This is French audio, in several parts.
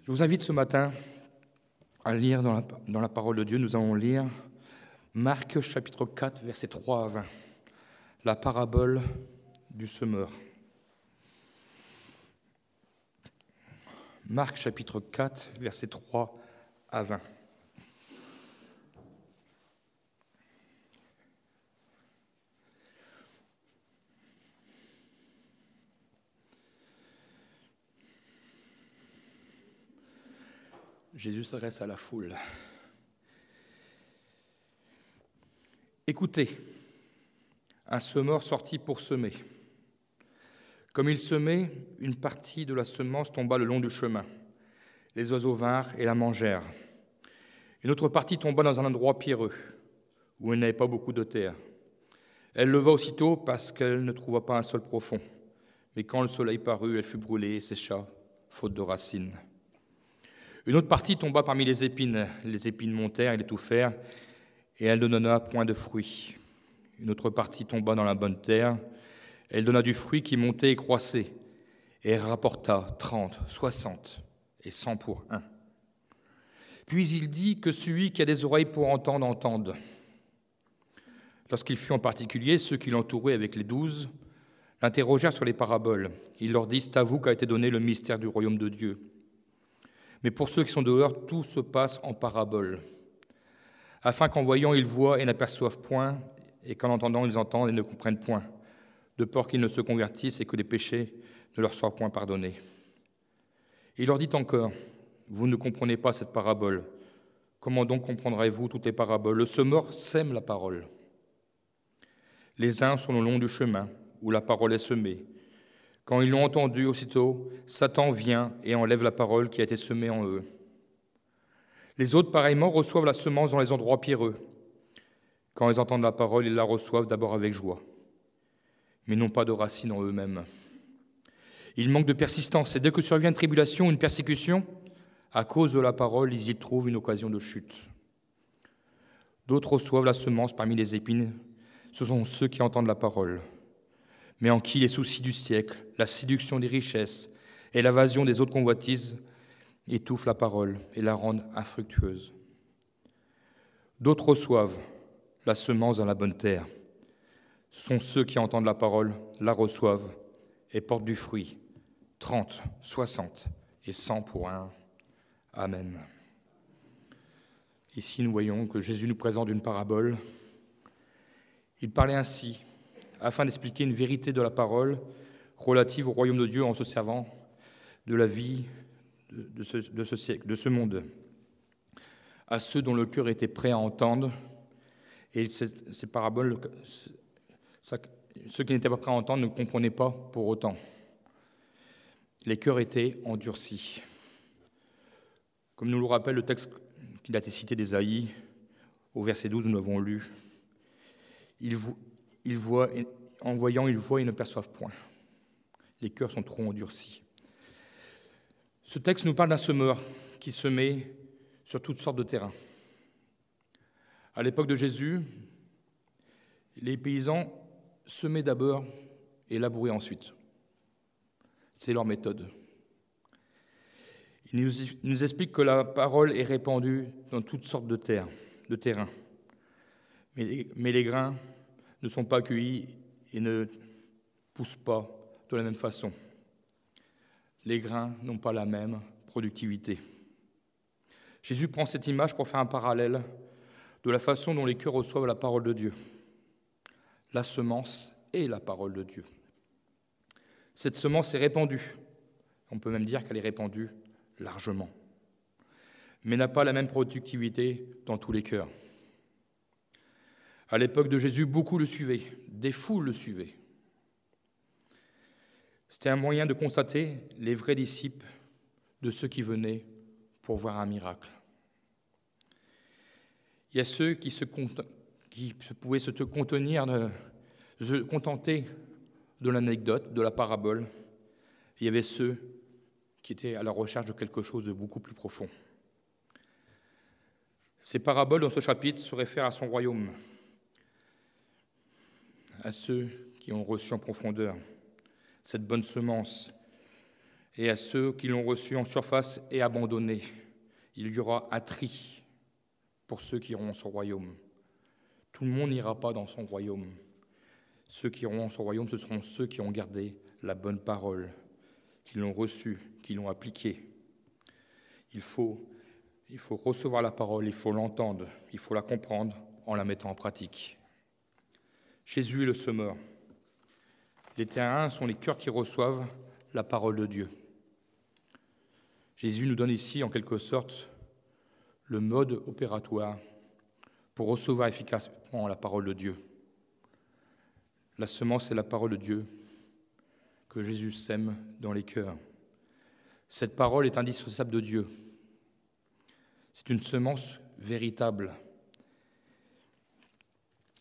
Je vous invite ce matin à lire dans la parole de Dieu. Nous allons lire Marc chapitre 4, versets 3 à 20, la parabole du semeur. Marc chapitre 4, versets 3 à 20. Jésus s'adresse à la foule. Écoutez, un semeur sortit pour semer. Comme il semait, une partie de la semence tomba le long du chemin. Les oiseaux vinrent et la mangèrent. Une autre partie tomba dans un endroit pierreux, où il n'avait pas beaucoup de terre. Elle leva aussitôt parce qu'elle ne trouva pas un sol profond. Mais quand le soleil parut, elle fut brûlée et sécha, faute de racines. Une autre partie tomba parmi les épines montèrent et l'étouffèrent, et elle ne donna point de fruits. Une autre partie tomba dans la bonne terre, elle donna du fruit qui montait et croissait, et elle rapporta 30, 60 et 100 pour un. Puis il dit que celui qui a des oreilles pour entendre, entende. Lorsqu'il fut en particulier, ceux qui l'entouraient avec les 12 l'interrogèrent sur les paraboles. Il leur dit, c'est à vous qu'a été donné le mystère du royaume de Dieu. Mais pour ceux qui sont dehors, tout se passe en paraboles, afin qu'en voyant, ils voient et n'aperçoivent point, et qu'en entendant, ils entendent et ne comprennent point, de peur qu'ils ne se convertissent et que les péchés ne leur soient point pardonnés. Et il leur dit encore, vous ne comprenez pas cette parabole. Comment donc comprendrez-vous toutes les paraboles? Le semeur sème la parole. Les uns sont le long du chemin, où la parole est semée. Quand ils l'ont entendu, aussitôt, Satan vient et enlève la parole qui a été semée en eux. Les autres, pareillement, reçoivent la semence dans les endroits pierreux. Quand ils entendent la parole, ils la reçoivent d'abord avec joie, mais n'ont pas de racines en eux-mêmes. Ils manquent de persistance, et dès que survient une tribulation ou une persécution, à cause de la parole, ils y trouvent une occasion de chute. D'autres reçoivent la semence parmi les épines. Ce sont ceux qui entendent la parole, mais en qui les soucis du siècle, la séduction des richesses et l'évasion des autres convoitises étouffent la parole et la rendent infructueuse. D'autres reçoivent la semence dans la bonne terre. Ce sont ceux qui entendent la parole, la reçoivent et portent du fruit, 30, 60 et 100 pour un. Amen. Ici, nous voyons que Jésus nous présente une parabole. Il parlait ainsi, afin d'expliquer une vérité de la parole relative au royaume de Dieu en se servant de la vie de ce siècle, de ce monde, à ceux dont le cœur était prêt à entendre. Et ces paraboles, ceux qui n'étaient pas prêts à entendre ne comprenaient pas pour autant. Les cœurs étaient endurcis. Comme nous le rappelle le texte qui a été cité d'Ésaïe, au verset 12, nous l'avons lu. En voyant, ils voient et ne perçoivent point. Les cœurs sont trop endurcis. Ce texte nous parle d'un semeur qui semait sur toutes sortes de terrains. À l'époque de Jésus, les paysans semaient d'abord et labouraient ensuite. C'est leur méthode. Il nous explique que la parole est répandue dans toutes sortes de terrains. Mais les grains ne sont pas cueillis et ne poussent pas de la même façon. Les grains n'ont pas la même productivité. Jésus prend cette image pour faire un parallèle de la façon dont les cœurs reçoivent la parole de Dieu. La semence est la parole de Dieu. Cette semence est répandue. On peut même dire qu'elle est répandue largement, mais n'a pas la même productivité dans tous les cœurs. À l'époque de Jésus, beaucoup le suivaient, des foules le suivaient. C'était un moyen de constater les vrais disciples de ceux qui venaient pour voir un miracle. Il y a ceux qui pouvaient se contenter de l'anecdote, de la parabole. Il y avait ceux qui étaient à la recherche de quelque chose de beaucoup plus profond. Ces paraboles dans ce chapitre se réfèrent à son royaume, à ceux qui ont reçu en profondeur cette bonne semence. Et à ceux qui l'ont reçu en surface et abandonné, il y aura un tri pour ceux qui iront dans son royaume. Tout le monde n'ira pas dans son royaume. Ceux qui iront dans son royaume, ce seront ceux qui ont gardé la bonne parole, qui l'ont reçue, qui l'ont appliquée. Il faut recevoir la parole, il faut l'entendre, il faut la comprendre en la mettant en pratique. Jésus est le semeur. Les terrains sont les cœurs qui reçoivent la parole de Dieu. Jésus nous donne ici, en quelque sorte, le mode opératoire pour recevoir efficacement la parole de Dieu. La semence est la parole de Dieu que Jésus sème dans les cœurs. Cette parole est indissociable de Dieu. C'est une semence véritable.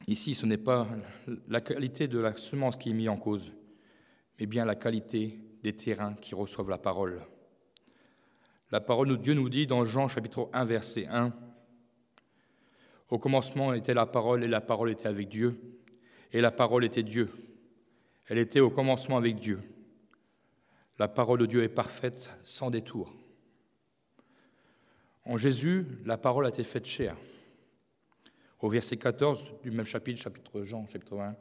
Ici, ce n'est pas la qualité de la semence qui est mise en cause, mais bien la qualité des terrains qui reçoivent la parole. La parole de Dieu nous dit dans Jean chapitre 1, verset 1, « Au commencement était la parole, et la parole était avec Dieu, et la parole était Dieu. Elle était au commencement avec Dieu. La parole de Dieu est parfaite, sans détour. » En Jésus, la parole a été faite chair. Au verset 14 du même chapitre Jean, chapitre 1,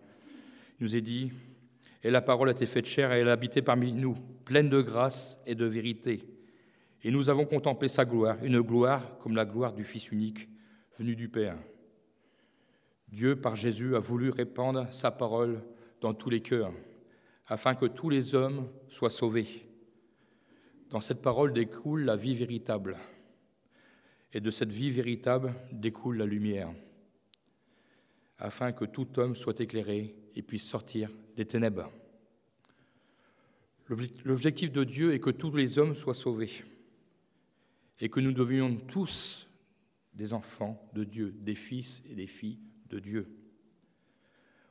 il nous est dit « Et la parole a été faite chair, et elle a habité parmi nous, pleine de grâce et de vérité. Et nous avons contemplé sa gloire, une gloire comme la gloire du Fils unique, venu du Père. » Dieu, par Jésus, a voulu répandre sa parole dans tous les cœurs, afin que tous les hommes soient sauvés. Dans cette parole découle la vie véritable, et de cette vie véritable découle la lumière, afin que tout homme soit éclairé et puisse sortir des ténèbres. L'objectif de Dieu est que tous les hommes soient sauvés, et que nous devenions tous des enfants de Dieu, des fils et des filles de Dieu.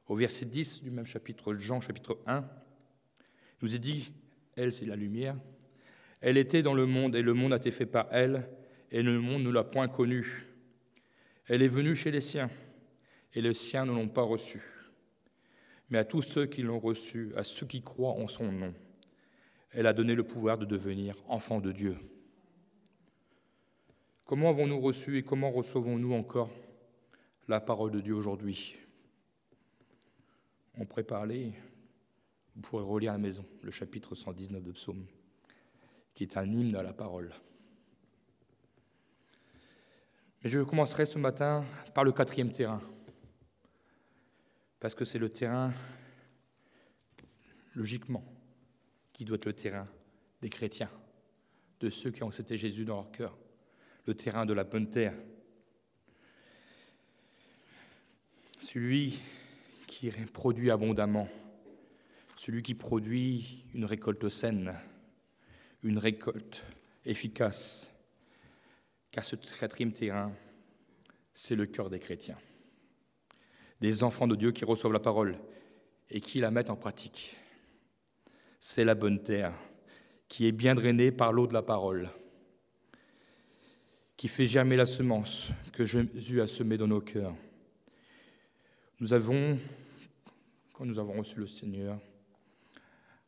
Au verset 10 du même chapitre, Jean chapitre 1, il nous est dit, elle c'est la lumière, elle était dans le monde et le monde a été fait par elle et le monde ne l'a point connue. Elle est venue chez les siens et les siens ne l'ont pas reçue. Mais à tous ceux qui l'ont reçue, à ceux qui croient en son nom, elle a donné le pouvoir de devenir enfants de Dieu. Comment avons-nous reçu et comment recevons-nous encore la parole de Dieu aujourd'hui? On pourrait parler, vous pourrez relire à la maison, le chapitre 119 de Psaume, qui est un hymne à la parole. Mais je commencerai ce matin par le 4e terrain, parce que c'est le terrain, logiquement, qui doit être le terrain des chrétiens, de ceux qui ont accepté Jésus dans leur cœur, le terrain de la bonne terre. Celui qui produit abondamment, celui qui produit une récolte saine, une récolte efficace, car ce 4e terrain, c'est le cœur des chrétiens, des enfants de Dieu qui reçoivent la parole et qui la mettent en pratique. C'est la bonne terre qui est bien drainée par l'eau de la parole, qui fait germer la semence que Jésus a semée dans nos cœurs. Quand nous avons reçu le Seigneur,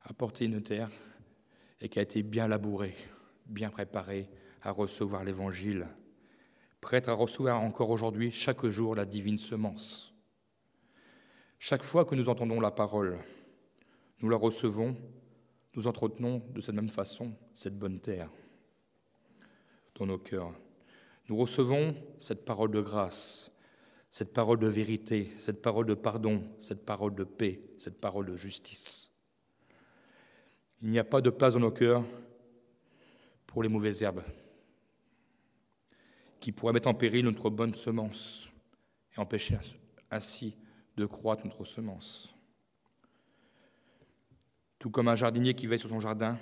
apporté une terre et qui a été bien labourée, bien préparée à recevoir l'Évangile, prête à recevoir encore aujourd'hui, chaque jour, la divine semence. Chaque fois que nous entendons la parole, nous la recevons, nous entretenons de cette même façon cette bonne terre dans nos cœurs. Nous recevons cette parole de grâce, cette parole de vérité, cette parole de pardon, cette parole de paix, cette parole de justice. Il n'y a pas de place dans nos cœurs pour les mauvaises herbes qui pourraient mettre en péril notre bonne semence et empêcher ainsi de croître notre semence. Tout comme un jardinier qui veille sur son jardin,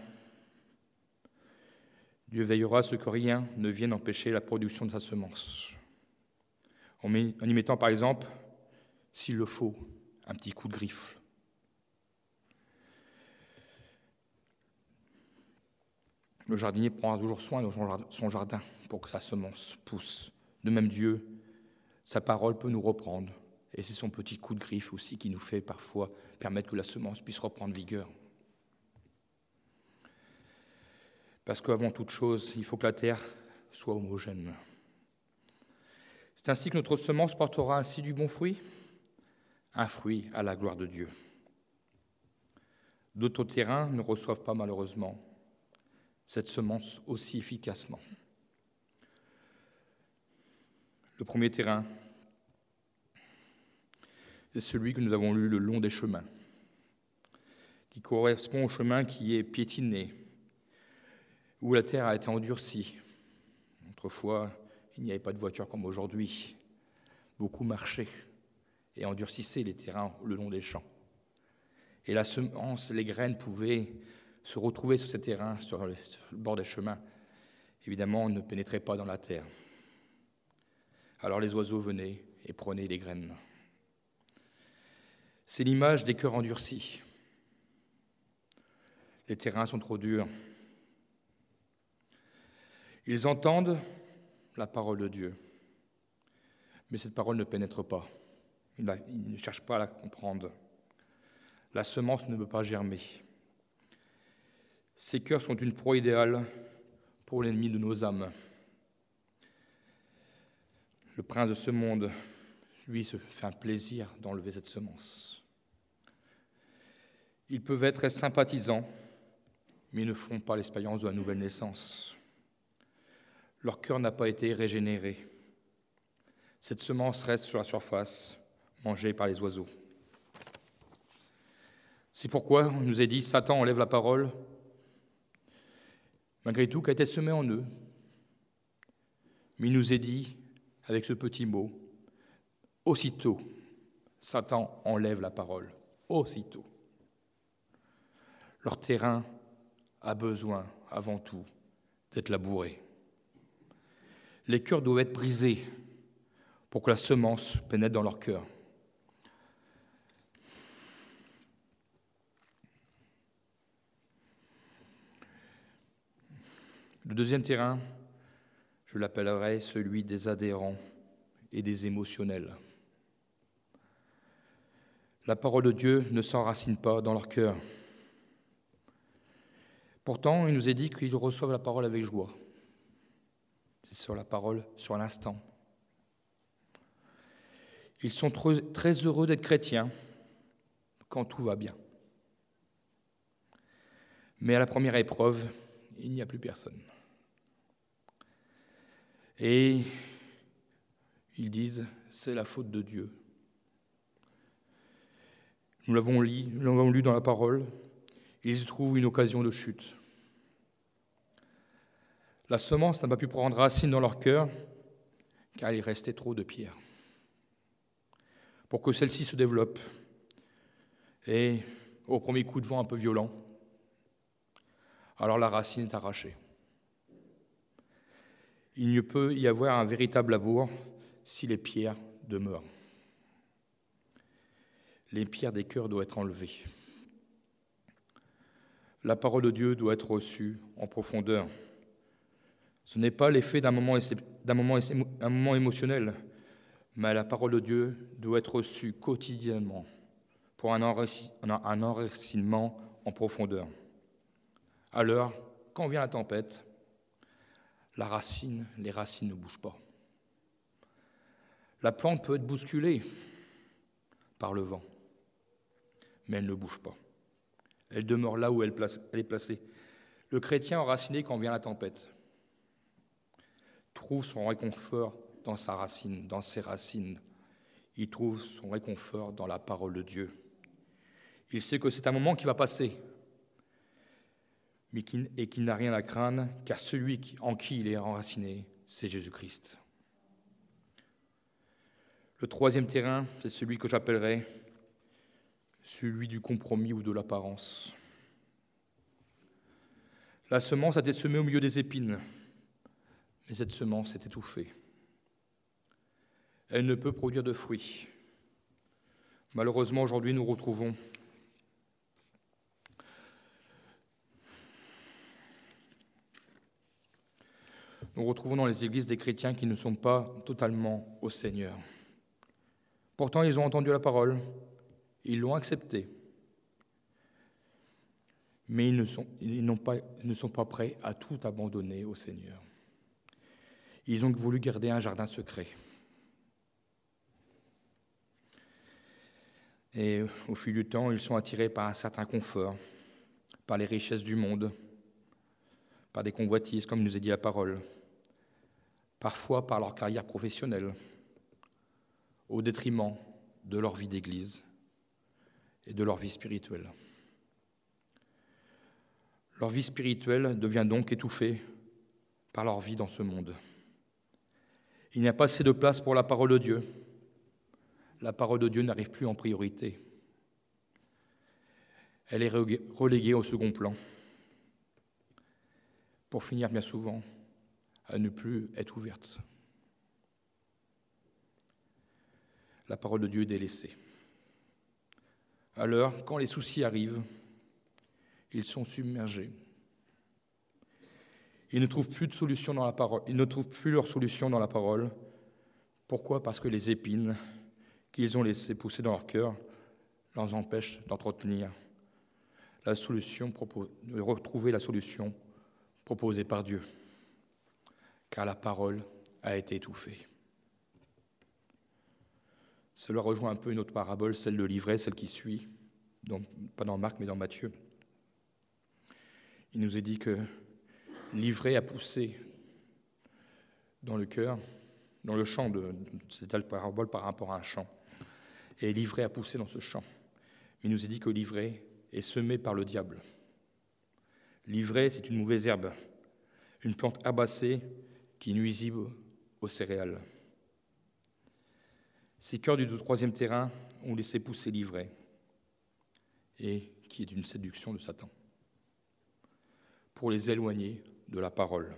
Dieu veillera à ce que rien ne vienne empêcher la production de sa semence. En y mettant, par exemple, s'il le faut, un petit coup de griffe. Le jardinier prendra toujours soin de son jardin pour que sa semence pousse. De même, Dieu, sa parole peut nous reprendre. Et c'est son petit coup de griffe aussi qui nous fait parfois permettre que la semence puisse reprendre vigueur. Parce qu'avant toute chose, il faut que la terre soit homogène. C'est ainsi que notre semence portera ainsi du bon fruit, un fruit à la gloire de Dieu. D'autres terrains ne reçoivent pas malheureusement cette semence aussi efficacement. Le premier terrain, c'est celui que nous avons lu le long des chemins, qui correspond au chemin qui est piétiné, où la terre a été endurcie. Autrefois, il n'y avait pas de voiture comme aujourd'hui. Beaucoup marchaient et endurcissaient les terrains le long des champs. Et la semence, les graines pouvaient se retrouver sur ces terrains, sur le bord des chemins. Évidemment, ne pénétraient pas dans la terre. Alors les oiseaux venaient et prenaient les graines. C'est l'image des cœurs endurcis. Les terrains sont trop durs. Ils entendent la parole de Dieu, mais cette parole ne pénètre pas. Ils ne cherchent pas à la comprendre. La semence ne peut pas germer. Ces cœurs sont une proie idéale pour l'ennemi de nos âmes. Le prince de ce monde, lui, se fait un plaisir d'enlever cette semence. Ils peuvent être très sympathisants, mais ils ne font pas l'expérience de la nouvelle naissance. Leur cœur n'a pas été régénéré. Cette semence reste sur la surface, mangée par les oiseaux. C'est pourquoi on nous est dit, Satan enlève la parole, malgré tout, qui a été semée en eux. Mais il nous est dit, avec ce petit mot, aussitôt, Satan enlève la parole, aussitôt. Leur terrain a besoin, avant tout, d'être labouré. Les cœurs doivent être brisés pour que la semence pénètre dans leur cœur. Le deuxième terrain, je l'appellerai celui des adhérents et des émotionnels. La parole de Dieu ne s'enracine pas dans leur cœur. Pourtant, il nous est dit qu'ils reçoivent la parole avec joie. C'est sur la parole, sur l'instant. Ils sont très heureux d'être chrétiens quand tout va bien. Mais à la première épreuve, il n'y a plus personne. Et ils disent, c'est la faute de Dieu. Nous l'avons lu dans la parole, ils y trouvent une occasion de chute. La semence n'a pas pu prendre racine dans leur cœur, car il restait trop de pierres. Pour que celle-ci se développe, et au premier coup de vent un peu violent, alors la racine est arrachée. Il ne peut y avoir un véritable labour si les pierres demeurent. Les pierres des cœurs doivent être enlevées. La parole de Dieu doit être reçue en profondeur. Ce n'est pas l'effet d'un moment émotionnel, mais la parole de Dieu doit être reçue quotidiennement pour un enracinement en profondeur. Alors, quand vient la tempête, les racines ne bougent pas. La plante peut être bousculée par le vent, mais elle ne bouge pas. Elle demeure là où elle est placée. Le chrétien enraciné quand vient la tempête trouve son réconfort dans sa racine, dans ses racines. Il trouve son réconfort dans la parole de Dieu. Il sait que c'est un moment qui va passer, mais qu'il n'a rien à craindre, car celui en qui il est enraciné, c'est Jésus-Christ. Le troisième terrain, c'est celui que j'appellerai celui du compromis ou de l'apparence. La semence a été semée au milieu des épines, mais cette semence est étouffée. Elle ne peut produire de fruits. Malheureusement, aujourd'hui, nous retrouvons dans les églises des chrétiens qui ne sont pas totalement au Seigneur. Pourtant, ils ont entendu la parole, ils l'ont acceptée. mais ils ne sont pas prêts à tout abandonner au Seigneur. Ils ont voulu garder un jardin secret. Et au fil du temps, ils sont attirés par un certain confort, par les richesses du monde, par des convoitises, comme nous a dit la parole, parfois par leur carrière professionnelle, au détriment de leur vie d'église et de leur vie spirituelle. Leur vie spirituelle devient donc étouffée par leur vie dans ce monde. Il n'y a pas assez de place pour la parole de Dieu. La parole de Dieu n'arrive plus en priorité. Elle est reléguée au second plan, pour finir bien souvent à ne plus être ouverte. La parole de Dieu est délaissée. Alors, quand les soucis arrivent, ils sont submergés. Ils ne trouvent plus de solution dans la parole. Ils ne trouvent plus leur solution dans la parole. Pourquoi ? Parce que les épines qu'ils ont laissées pousser dans leur cœur leur empêchent d'entretenir la solution, de retrouver la solution proposée par Dieu. Car la parole a été étouffée. Cela rejoint un peu une autre parabole, celle de l'ivraie, celle qui suit, donc, pas dans Marc mais dans Matthieu. Il nous est dit que l'ivraie a poussé dans le cœur, dans le champ, c'était la parabole par rapport à un champ. Et l'ivraie a poussé dans ce champ. Mais il nous est dit que l'ivraie est semée par le diable. L'ivraie, c'est une mauvaise herbe, une plante herbacée qui est nuisible aux céréales. Ces cœurs du troisième terrain ont laissé pousser l'ivraie, et qui est une séduction de Satan, pour les éloigner de la parole.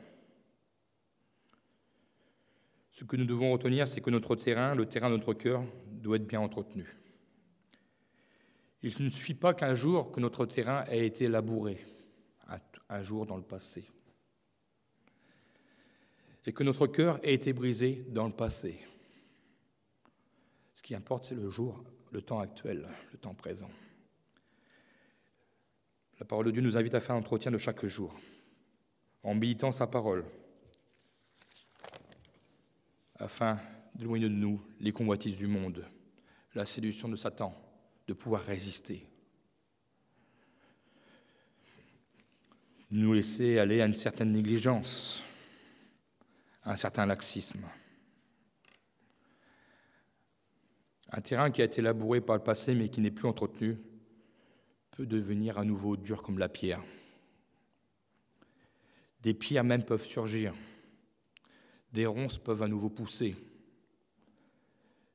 Ce que nous devons retenir, c'est que notre terrain, le terrain de notre cœur, doit être bien entretenu. Il ne suffit pas qu'un jour que notre terrain ait été labouré, un jour dans le passé, et que notre cœur ait été brisé dans le passé. Ce qui importe, c'est le jour, le temps actuel, le temps présent. La parole de Dieu nous invite à faire un entretien de chaque jour, en méditant sa parole, afin d'éloigner de nous les convoitises du monde, la séduction de Satan, de pouvoir résister. De nous laisser aller à une certaine négligence, à un certain laxisme. Un terrain qui a été labouré par le passé mais qui n'est plus entretenu peut devenir à nouveau dur comme la pierre. Des pierres même peuvent surgir, des ronces peuvent à nouveau pousser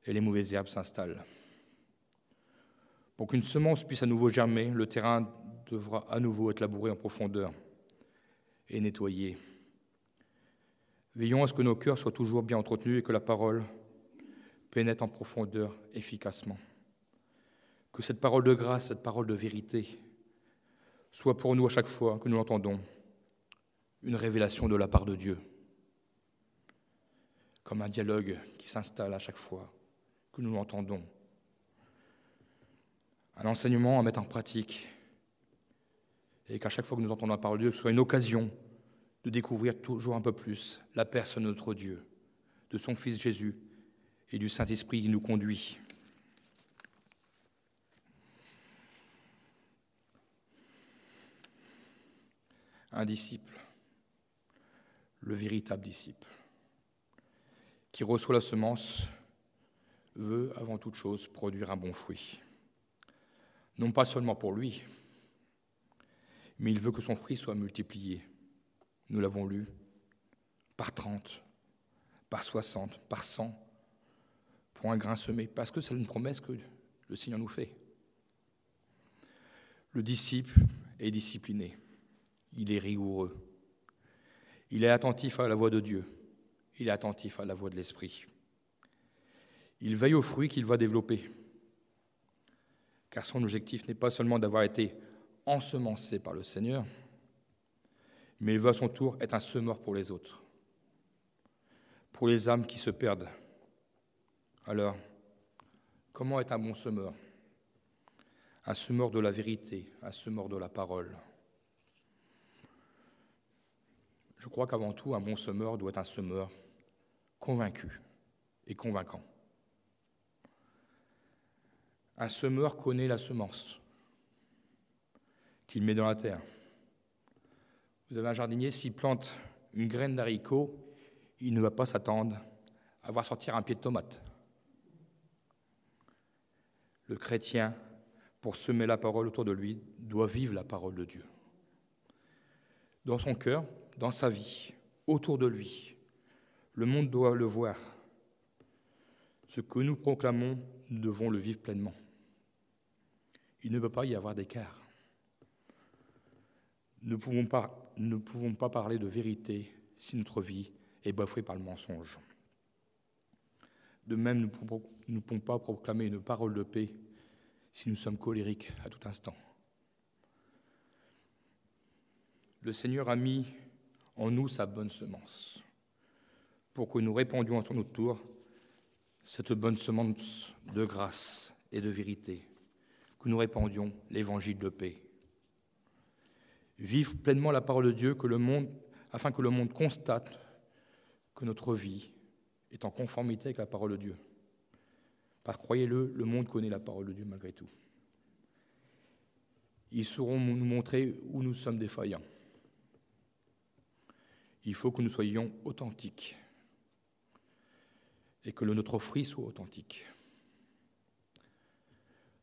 et les mauvaises herbes s'installent. Pour qu'une semence puisse à nouveau germer, le terrain devra à nouveau être labouré en profondeur et nettoyé. Veillons à ce que nos cœurs soient toujours bien entretenus et que la parole pénètre en profondeur efficacement. Que cette parole de grâce, cette parole de vérité, soit pour nous à chaque fois que nous l'entendons une révélation de la part de Dieu, comme un dialogue qui s'installe à chaque fois que nous l'entendons. Un enseignement à mettre en pratique et qu'à chaque fois que nous entendons la parole de Dieu, ce soit une occasion de découvrir toujours un peu plus la personne de notre Dieu, de son Fils Jésus et du Saint-Esprit qui nous conduit. Un disciple, le véritable disciple, qui reçoit la semence, veut avant toute chose produire un bon fruit. Non pas seulement pour lui, mais il veut que son fruit soit multiplié. Nous l'avons lu, par 30, par 60, par 100, pour un grain semé, parce que c'est une promesse que le Seigneur nous fait. Le disciple est discipliné, il est rigoureux, il est attentif à la voix de Dieu, il est attentif à la voix de l'Esprit. Il veille aux fruits qu'il va développer, car son objectif n'est pas seulement d'avoir été ensemencé par le Seigneur, mais il veut à son tour être un semeur pour les autres, pour les âmes qui se perdent. Alors, comment être un bon semeur? Un semeur de la vérité, un semeur de la parole. Je crois qu'avant tout, un bon semeur doit être un semeur convaincu et convaincant. Un semeur connaît la semence qu'il met dans la terre. Vous avez un jardinier, s'il plante une graine d'haricot, il ne va pas s'attendre à voir sortir un pied de tomate. Le chrétien, pour semer la parole autour de lui, doit vivre la parole de Dieu. Dans son cœur, dans sa vie, autour de lui, le monde doit le voir. Ce que nous proclamons, nous devons le vivre pleinement. Il ne peut pas y avoir d'écart. Nous ne pouvons pas parler de vérité si notre vie est bafouée par le mensonge. De même, nous ne pouvons pas proclamer une parole de paix si nous sommes colériques à tout instant. Le Seigneur a mis en nous sa bonne semence pour que nous répandions à son tour cette bonne semence de grâce et de vérité, que nous répandions l'évangile de paix. Vivre pleinement la parole de Dieu afin que le monde constate que notre vie est en conformité avec la parole de Dieu. Car croyez-le, le monde connaît la parole de Dieu malgré tout. Ils sauront nous montrer où nous sommes défaillants. Il faut que nous soyons authentiques et que notre fruit soit authentique.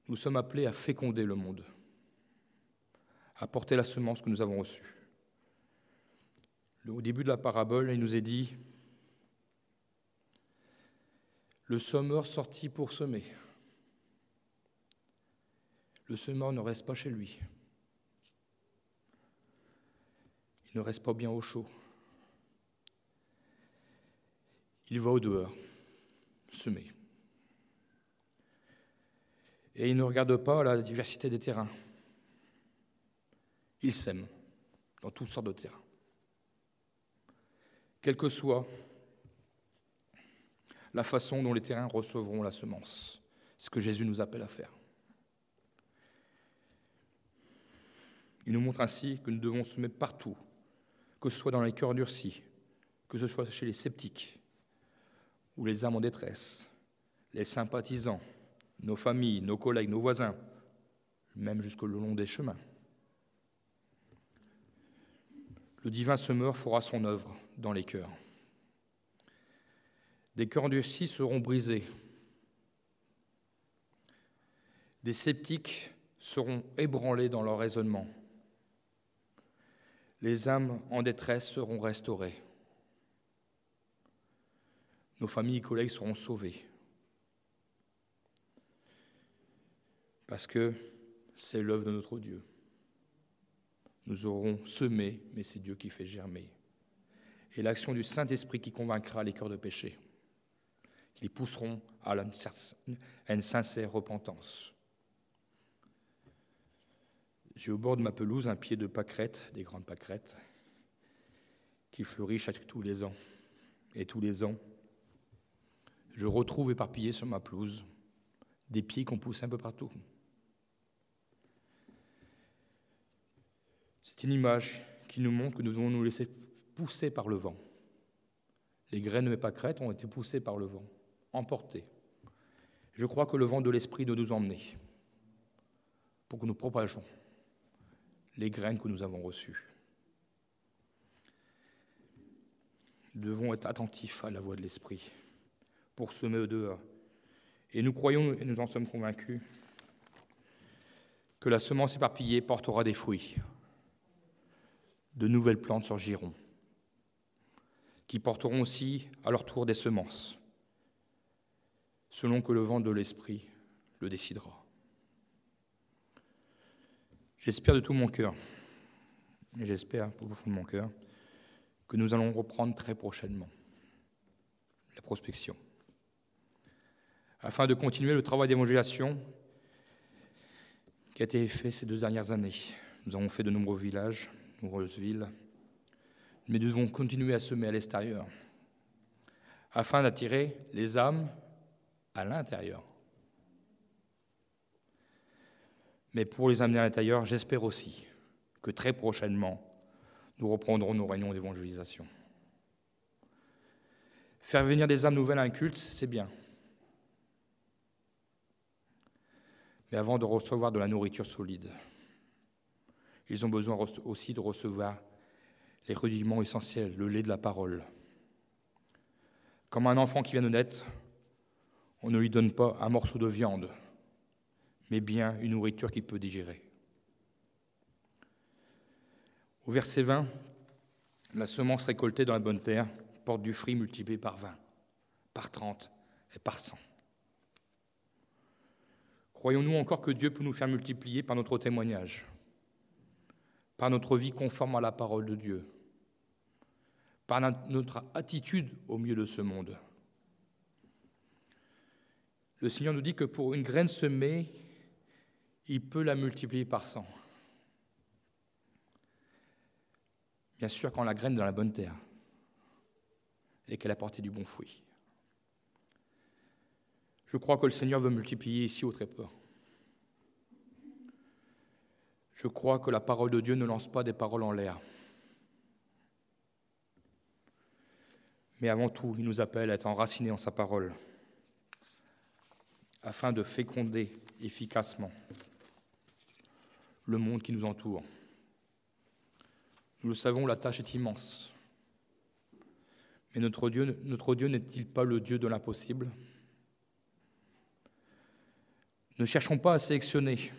Nous sommes appelés à féconder le monde, à porter la semence que nous avons reçue. Au début de la parabole, il nous est dit « Le semeur sortit pour semer. » Le semeur ne reste pas chez lui. Il ne reste pas bien au chaud. Il va au dehors, semer. Et il ne regarde pas la diversité des terrains. Il sème dans toutes sortes de terrains. Quelle que soit la façon dont les terrains recevront la semence, c'est ce que Jésus nous appelle à faire. Il nous montre ainsi que nous devons semer partout, que ce soit dans les cœurs endurcis, que ce soit chez les sceptiques ou les âmes en détresse, les sympathisants, nos familles, nos collègues, nos voisins, même jusqu'au long des chemins. Le divin semeur fera son œuvre dans les cœurs. Des cœurs endurcis seront brisés. Des sceptiques seront ébranlés dans leur raisonnement. Les âmes en détresse seront restaurées. Nos familles et collègues seront sauvés. Parce que c'est l'œuvre de notre Dieu. Nous aurons semé, mais c'est Dieu qui fait germer. Et l'action du Saint-Esprit qui convaincra les cœurs de péché, qui les pousseront à une sincère repentance. J'ai au bord de ma pelouse un pied de pâquerette, des grandes pâquerettes, qui fleurit tous les ans. Et tous les ans, je retrouve éparpillés sur ma pelouse des pieds qu'on pousse un peu partout. C'est une image qui nous montre que nous devons nous laisser pousser par le vent. Les graines de mes pâquerettes ont été poussées par le vent, emportées. Je crois que le vent de l'esprit doit nous emmener pour que nous propagions les graines que nous avons reçues. Nous devons être attentifs à la voix de l'esprit pour semer au dehors. Et nous croyons, et nous en sommes convaincus, que la semence éparpillée portera des fruits. De nouvelles plantes surgiront, qui porteront aussi à leur tour des semences, selon que le vent de l'esprit le décidera. J'espère de tout mon cœur, et j'espère au fond de mon cœur, que nous allons reprendre très prochainement la prospection, afin de continuer le travail d'évangélisation qui a été fait ces 2 dernières années. Nous avons fait de nombreux villages, de nombreuses villes, mais nous devons continuer à semer à l'extérieur, afin d'attirer les âmes à l'intérieur. Mais pour les amener à l'intérieur, j'espère aussi que très prochainement, nous reprendrons nos réunions d'évangélisation. Faire venir des âmes nouvelles à un culte, c'est bien. Mais avant de recevoir de la nourriture solide, ils ont besoin aussi de recevoir les rudiments essentiels, le lait de la parole. Comme un enfant qui vient de naître, on ne lui donne pas un morceau de viande, mais bien une nourriture qu'il peut digérer. Au verset 20, la semence récoltée dans la bonne terre porte du fruit multiplié par 20, par 30 et par 100. Croyons-nous encore que Dieu peut nous faire multiplier par notre témoignage, par notre vie conforme à la parole de Dieu, par notre attitude au milieu de ce monde? Le Seigneur nous dit que pour une graine semée, il peut la multiplier par 100. Bien sûr, quand la graine est dans la bonne terre et qu'elle a porté du bon fruit. Je crois que le Seigneur veut multiplier ici au Tréport. Je crois que la parole de Dieu ne lance pas des paroles en l'air. Mais avant tout, il nous appelle à être enracinés en sa parole, afin de féconder efficacement le monde qui nous entoure. Nous le savons, la tâche est immense. Mais notre Dieu n'est-il pas le Dieu de l'impossible? Ne cherchons pas à sélectionner,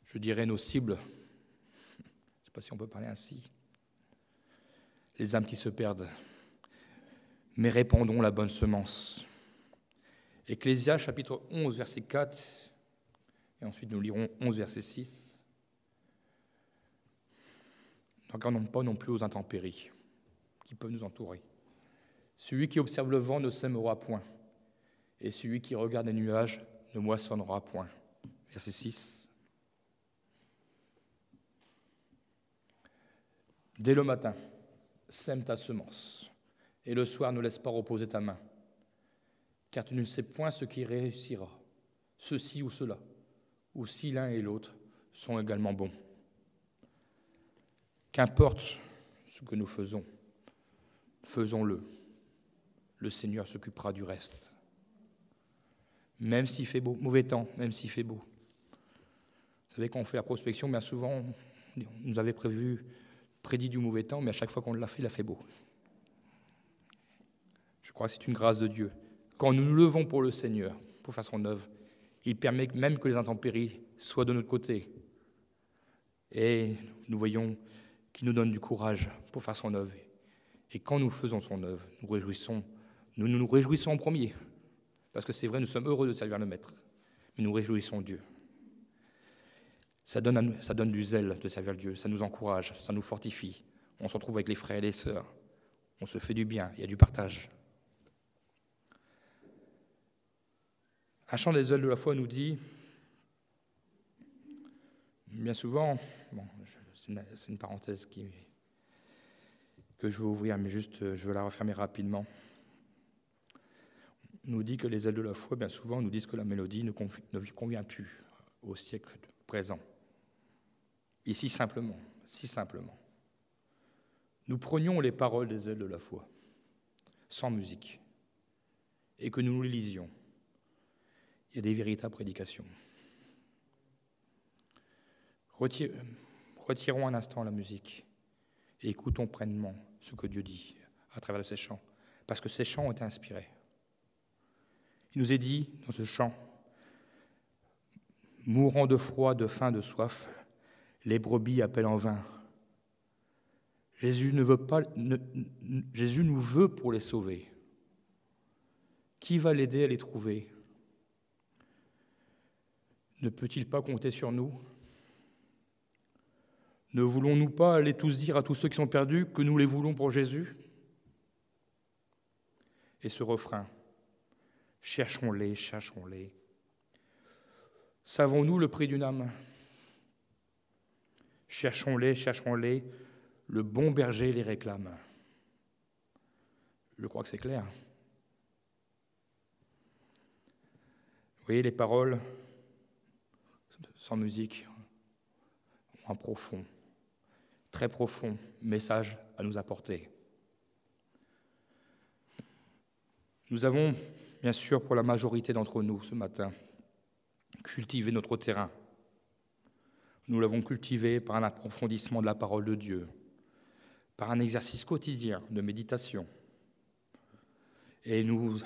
je dirais, nos cibles. Je ne sais pas si on peut parler ainsi. Les âmes qui se perdent, mais répandons la bonne semence. Ecclésias, chapitre 11, verset 4, et ensuite nous lirons 11, verset 6. Ne regardons pas non plus aux intempéries qui peuvent nous entourer. Celui qui observe le vent ne sèmera point, et celui qui regarde les nuages ne moissonnera point. Verset 6. Dès le matin, sème ta semence, et le soir ne laisse pas reposer ta main, car tu ne sais point ce qui réussira, ceci ou cela, ou si l'un et l'autre sont également bons. Qu'importe ce que nous faisons, faisons-le. Le Seigneur s'occupera du reste. Même s'il fait beau, mauvais temps, même s'il fait beau. Vous savez, quand on fait la prospection, bien souvent, on nous avait prédit du mauvais temps, mais à chaque fois qu'on l'a fait, il a fait beau. Je crois que c'est une grâce de Dieu. Quand nous nous levons pour le Seigneur, pour faire son œuvre, il permet même que les intempéries soient de notre côté. Et nous voyons qu'il nous donne du courage pour faire son œuvre. Et quand nous faisons son œuvre, nous nous réjouissons en premier. Parce que c'est vrai, nous sommes heureux de servir le Maître. Mais nous réjouissons Dieu. Ça donne du zèle de servir Dieu. Ça nous encourage, ça nous fortifie. On se retrouve avec les frères et les sœurs. On se fait du bien, il y a du partage. Un chant des ailes de la foi nous dit, bien souvent, c'est une parenthèse que je veux ouvrir, mais juste je veux la refermer rapidement. On nous dit que les ailes de la foi, bien souvent, nous disent que la mélodie ne convient plus au siècle présent. Ici, si simplement, nous prenions les paroles des ailes de la foi, sans musique, et que nous les lisions. Il y a des véritables prédications. Retirons un instant la musique et écoutons pleinement ce que Dieu dit à travers de ces chants, parce que ces chants ont été inspirés. Il nous est dit dans ce chant, « Mourant de froid, de faim, de soif, les brebis appellent en vain. Jésus nous veut pour les sauver. Qui va l'aider à les trouver? Ne peut-il pas compter sur nous? Ne voulons-nous pas aller tous dire à tous ceux qui sont perdus que nous les voulons pour Jésus? » Et ce refrain, cherchons-les, cherchons-les. Savons-nous le prix d'une âme? Cherchons-les, cherchons-les, le bon berger les réclame. Je crois que c'est clair. Vous voyez, les paroles, sans musique, ont un profond, très profond message à nous apporter. Nous avons, bien sûr, pour la majorité d'entre nous ce matin, cultivé notre terrain. Nous l'avons cultivé par un approfondissement de la parole de Dieu, par un exercice quotidien de méditation. Et nous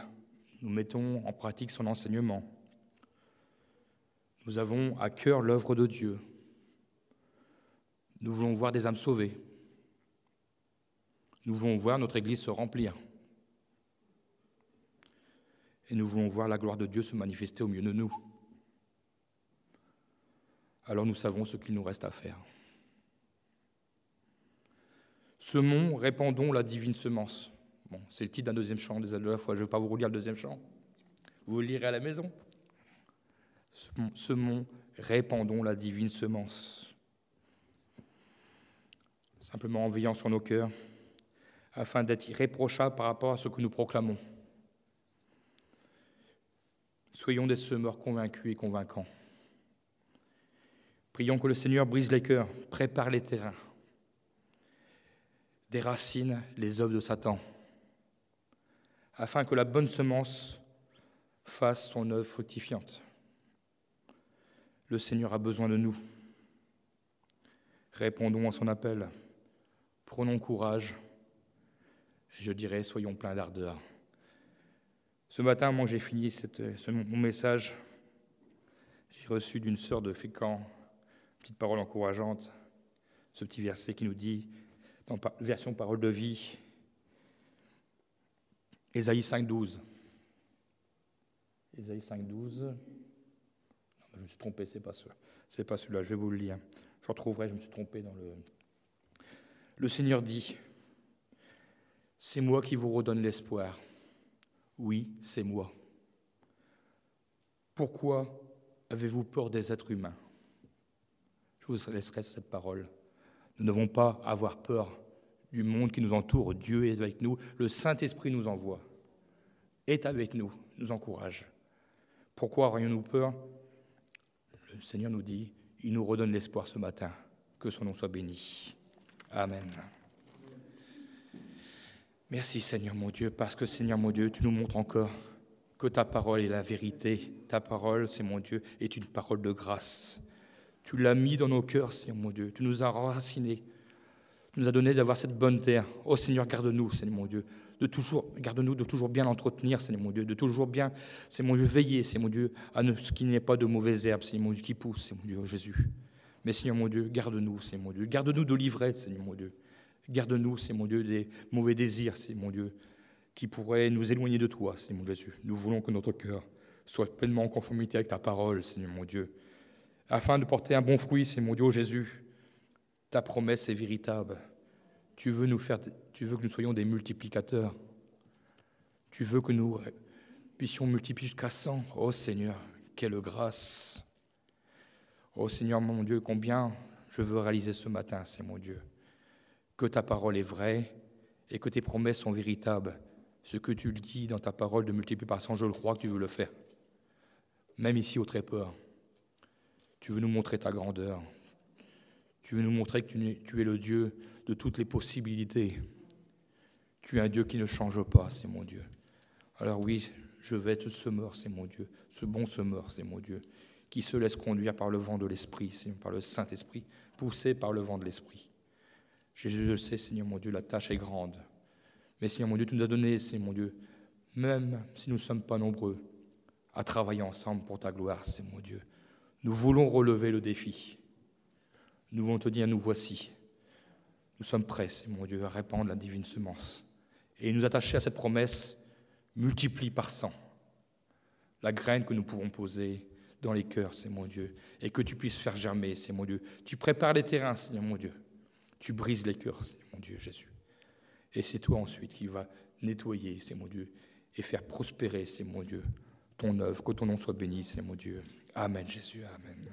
mettons en pratique son enseignement. Nous avons à cœur l'œuvre de Dieu. Nous voulons voir des âmes sauvées. Nous voulons voir notre Église se remplir. Et nous voulons voir la gloire de Dieu se manifester au milieu de nous. Alors nous savons ce qu'il nous reste à faire. Semons, répandons la divine semence. Bon, c'est le titre d'un deuxième chant, désolé de la fois. Je ne vais pas vous relire le deuxième chant. Vous le lirez à la maison. Semons, répandons la divine semence. Simplement en veillant sur nos cœurs, afin d'être irréprochables par rapport à ce que nous proclamons. Soyons des semeurs convaincus et convaincants. Prions que le Seigneur brise les cœurs, prépare les terrains, déracine les œuvres de Satan, afin que la bonne semence fasse son œuvre fructifiante. Le Seigneur a besoin de nous. Répondons à son appel, prenons courage, et je dirais, soyons pleins d'ardeur. Ce matin, moi, j'ai fini mon message. J'ai reçu d'une sœur de Fécamp une petite parole encourageante, ce petit verset qui nous dit, dans la version parole de vie, Ésaïe 5,12. Ésaïe 5,12. Non, je me suis trompé, c'est pas celui-là, je vais vous le lire. Je retrouverai, je me suis trompé dans le... Le Seigneur dit, c'est moi qui vous redonne l'espoir. Oui, c'est moi. Pourquoi avez-vous peur des êtres humains? Je vous laisserai cette parole. Nous ne devons pas avoir peur du monde qui nous entoure. Dieu est avec nous. Le Saint-Esprit nous envoie, est avec nous, nous encourage. Pourquoi aurions-nous peur? Le Seigneur nous dit, il nous redonne l'espoir ce matin. Que son nom soit béni. Amen. Merci Seigneur mon Dieu, parce que Seigneur mon Dieu, tu nous montres encore que ta parole est la vérité. Ta parole, c'est mon Dieu, est une parole de grâce. Tu l'as mis dans nos cœurs, Seigneur mon Dieu. Tu nous as enracinés. Tu nous as donné d'avoir cette bonne terre. Oh Seigneur, garde-nous, Seigneur mon Dieu. Garde-nous de toujours bien l'entretenir, Seigneur mon Dieu. De toujours bien, Seigneur mon Dieu, veiller, Seigneur mon Dieu, à ce qu'il n'y ait pas de mauvaises herbes, Seigneur mon Dieu, qui poussent, Seigneur mon Dieu, Jésus. Mais Seigneur mon Dieu, garde-nous, Seigneur mon Dieu. Garde-nous de l'ivresse, Seigneur mon Dieu. Garde-nous, Seigneur mon Dieu, des mauvais désirs, Seigneur mon Dieu, qui pourraient nous éloigner de toi, Seigneur mon Jésus. Nous voulons que notre cœur soit pleinement en conformité avec ta parole, Seigneur mon Dieu, afin de porter un bon fruit, Seigneur mon Dieu, Jésus. Ta promesse est véritable. Tu veux que nous soyons des multiplicateurs. Tu veux que nous puissions multiplier jusqu'à 100. Oh Seigneur, quelle grâce. Oh Seigneur mon Dieu, combien je veux réaliser ce matin, Seigneur mon Dieu, que ta parole est vraie et que tes promesses sont véritables. Ce que tu dis dans ta parole de multiplier par 100, je le crois que tu veux le faire. Même ici au Tréport, tu veux nous montrer ta grandeur. Tu veux nous montrer que tu es le Dieu de toutes les possibilités. Tu es un Dieu qui ne change pas, c'est mon Dieu. Alors oui, je vais être ce semeur, c'est mon Dieu, ce bon semeur, c'est mon Dieu, qui se laisse conduire par le vent de l'Esprit, par le Saint-Esprit, poussé par le vent de l'Esprit. Jésus, je le sais, Seigneur mon Dieu, la tâche est grande. Mais Seigneur mon Dieu, tu nous as donné, Seigneur mon Dieu, même si nous ne sommes pas nombreux, à travailler ensemble pour ta gloire, Seigneur mon Dieu. Nous voulons relever le défi. Nous voulons te dire, nous voici. Nous sommes prêts, Seigneur mon Dieu, à répandre la divine semence. Et nous attacher à cette promesse, multiplie par 100 la graine que nous pouvons poser dans les cœurs, Seigneur mon Dieu, et que tu puisses faire germer, Seigneur mon Dieu. Tu prépares les terrains, Seigneur mon Dieu. Tu brises les cœurs, Seigneur mon Dieu, Jésus. Et c'est toi ensuite qui vas nettoyer, Seigneur mon Dieu, et faire prospérer, Seigneur mon Dieu, ton œuvre. Que ton nom soit béni, Seigneur mon Dieu. Amen, Jésus, amen.